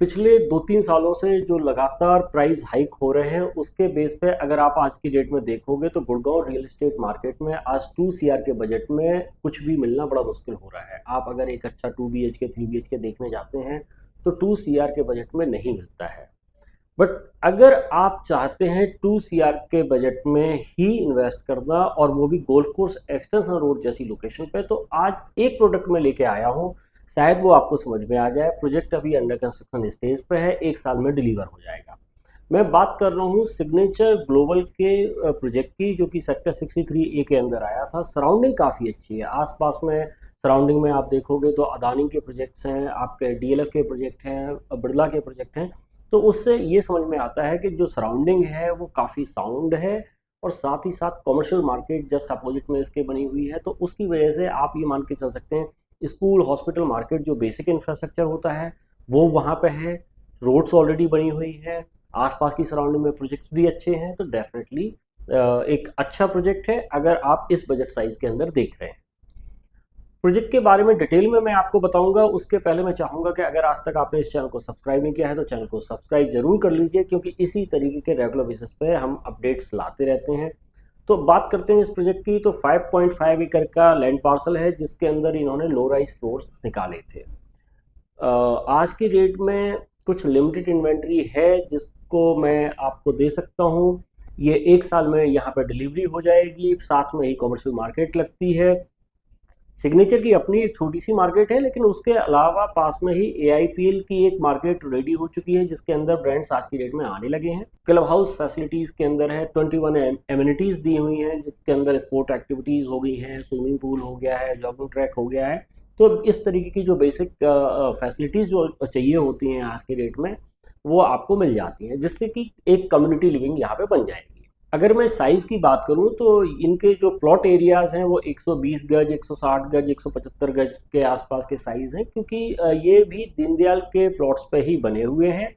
पिछले 2-3 सालों से जो लगातार प्राइस हाइक हो रहे हैं उसके बेस पे अगर आप आज की डेट में देखोगे तो गुड़गांव रियल एस्टेट मार्केट में आज 2 सीआर के बजट में कुछ भी मिलना बड़ा मुश्किल हो रहा है। आप अगर एक अच्छा 2 बीएचके 3 बीएचके देखने जाते हैं तो 2 सीआर के बजट में नहीं मिलता है। बट अगर आप चाहते हैं 2 सीआर के बजट में ही इन्वेस्ट करना और वो भी गोल्फ कोर्स एक्सटेंशन रोड जैसी लोकेशन पे, तो आज एक प्रोडक्ट में लेके आया हूँ। शायद वो आपको समझ में आ जाए। प्रोजेक्ट अभी अंडर कंस्ट्रक्शन स्टेज पे है, 1 साल में डिलीवर हो जाएगा। मैं बात कर रहा हूँ सिग्नेचर ग्लोबल के प्रोजेक्ट की, जो कि सेक्टर 63A के अंदर आया था। सराउंडिंग काफ़ी अच्छी है। आसपास में सराउंडिंग में आप देखोगे तो अदानी के प्रोजेक्ट्स हैं, आपके डीएलएफ के प्रोजेक्ट हैं, बिरला के प्रोजेक्ट हैं। तो उससे ये समझ में आता है कि जो सराउंडिंग है वो काफ़ी साउंड है और साथ ही साथ कमर्शियल मार्केट जस्ट अपोजिट में इसके बनी हुई है। तो उसकी वजह से आप ये मान के चल सकते हैं स्कूल हॉस्पिटल मार्केट जो बेसिक इंफ्रास्ट्रक्चर होता है वो वहाँ पे है। रोड्स ऑलरेडी बनी हुई है, आसपास की सराउंडिंग में प्रोजेक्ट्स भी अच्छे हैं। तो डेफिनेटली एक अच्छा प्रोजेक्ट है अगर आप इस बजट साइज के अंदर देख रहे हैं। प्रोजेक्ट के बारे में डिटेल में मैं आपको बताऊंगा, उसके पहले मैं चाहूंगा कि अगर आज तक आपने इस चैनल को सब्सक्राइब नहीं किया है तो चैनल को सब्सक्राइब जरूर कर लीजिए, क्योंकि इसी तरीके के रेगुलर बेसिस पे हम अपडेट्स लाते रहते हैं। तो बात करते हैं इस प्रोजेक्ट की। तो 5.5 एकड़ का लैंड पार्सल है जिसके अंदर इन्होंने लो राइज फ्लोर्स निकाले थे। आज की डेट में कुछ लिमिटेड इन्वेंट्री है जिसको मैं आपको दे सकता हूँ। ये 1 साल में यहाँ पर डिलीवरी हो जाएगी, साथ में ही कॉमर्शियल मार्केट लगती है। सिग्नेचर की अपनी एक छोटी सी मार्केट है, लेकिन उसके अलावा पास में ही एआईपीएल की एक मार्केट रेडी हो चुकी है जिसके अंदर ब्रांड्स आज की डेट में आने लगे हैं। क्लब हाउस फैसिलिटीज के अंदर है, 21 एमिनिटीज दी हुई हैं जिसके अंदर स्पोर्ट एक्टिविटीज हो गई हैं, स्विमिंग पूल हो गया है, जॉगिंग ट्रैक हो गया है। तो इस तरीके की जो बेसिक फैसिलिटीज जो चाहिए होती हैं आज के डेट में वो आपको मिल जाती हैं, जिससे कि एक कम्युनिटी लिविंग यहाँ पे बन जाएगी। अगर मैं साइज की बात करूं तो इनके जो प्लॉट एरियाज हैं वो 120 गज, 160 गज, 175 गज के आसपास के साइज हैं, क्योंकि ये भी दीनदयाल के प्लॉट्स पे ही बने हुए हैं।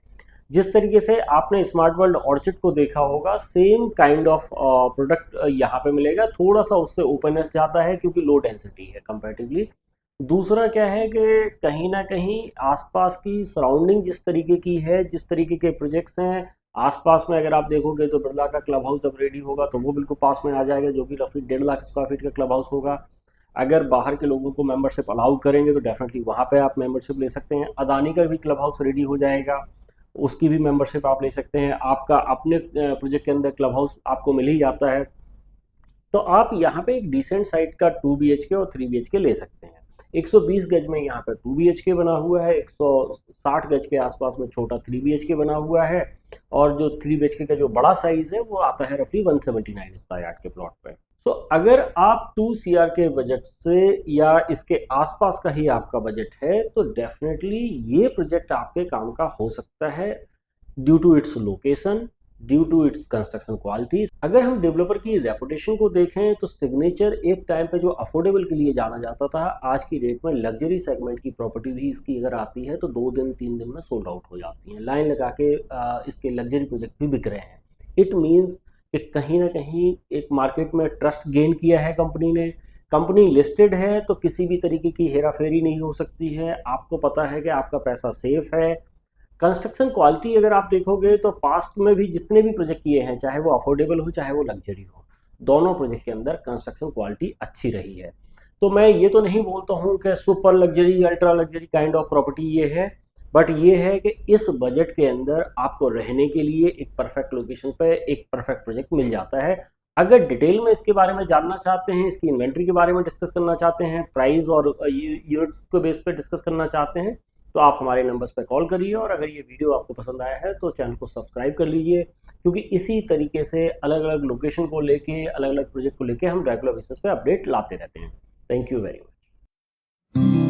जिस तरीके से आपने स्मार्ट वर्ल्ड ऑर्चिड को देखा होगा, सेम काइंड ऑफ प्रोडक्ट यहाँ पे मिलेगा। थोड़ा सा उससे ओपननेस ज़्यादा है क्योंकि लो डेंसिटी है कंपैरेटिवली। दूसरा क्या है कि कहीं ना कहीं आसपास की सराउंडिंग जिस तरीके की है, जिस तरीके के प्रोजेक्ट्स हैं आसपास में, अगर आप देखोगे तो बिरला का क्लब हाउस जब रेडी होगा तो वो बिल्कुल पास में आ जाएगा, जो कि रफी 1.5 लाख स्क्वायर फीट का क्लब हाउस होगा। अगर बाहर के लोगों को मेंबरशिप अलाउ करेंगे तो डेफिनेटली वहाँ पे आप मेंबरशिप ले सकते हैं। अदानी का भी क्लब हाउस रेडी हो जाएगा, उसकी भी मेंबरशिप आप ले सकते हैं। आपका अपने प्रोजेक्ट के अंदर क्लब हाउस आपको मिल ही जाता है। तो आप यहाँ पे एक डिसेंट साइज का 2 बीएचके और 3 बीएचके ले सकते हैं। 120 गज में यहाँ पे 2 बीएचके बना हुआ है, 160 गज के आसपास में छोटा 3 बीएचके बना हुआ है, और जो 3 बीएचके का जो बड़ा साइज है वो आता है रफली 179 स्क्वायर यार्ड के प्लॉट पे। तो अगर आप 2 सीआर के बजट से या इसके आसपास का ही आपका बजट है तो डेफिनेटली ये प्रोजेक्ट आपके काम का हो सकता है, due to its location, due to its construction quality. अगर हम डेवलपर की रेपुटेशन को देखें तो सिग्नेचर एक टाइम पे जो अफोर्डेबल के लिए जाना जाता था, आज की डेट में लग्जरी सेगमेंट की प्रॉपर्टी भी इसकी अगर आती है तो 2 दिन 3 दिन में सोल्ड आउट हो जाती हैं। लाइन लगा के इसके लग्जरी प्रोजेक्ट भी बिक रहे हैं। इट मीन्स कि कहीं ना कहीं एक मार्केट में ट्रस्ट गेन किया है कंपनी ने। कंपनी लिस्टेड है तो किसी भी तरीके की हेराफेरी नहीं हो सकती है। आपको पता है कि आपका पैसा सेफ है। कंस्ट्रक्शन क्वालिटी अगर आप देखोगे तो पास्ट में भी जितने भी प्रोजेक्ट किए हैं, चाहे वो अफोर्डेबल हो चाहे वो लग्जरी हो, दोनों प्रोजेक्ट के अंदर कंस्ट्रक्शन क्वालिटी अच्छी रही है। तो मैं ये तो नहीं बोलता हूँ कि super luxury ultra luxury kind of property ये है, बट ये है कि इस बजट के अंदर आपको रहने के लिए एक परफेक्ट लोकेशन पे एक परफेक्ट प्रोजेक्ट मिल जाता है। अगर डिटेल में इसके बारे में जानना चाहते हैं, इसकी इन्वेंट्री के बारे में डिस्कस करना चाहते हैं, प्राइस और यूनिट को बेस पे डिस्कस करना चाहते हैं, तो आप हमारे नंबर्स पर कॉल करिए। और अगर ये वीडियो आपको पसंद आया है तो चैनल को सब्सक्राइब कर लीजिए, क्योंकि इसी तरीके से अलग अलग लोकेशन को लेके, अलग अलग प्रोजेक्ट को लेके हम रेगुलर बेसिस पे अपडेट लाते रहते हैं। Thank you very much.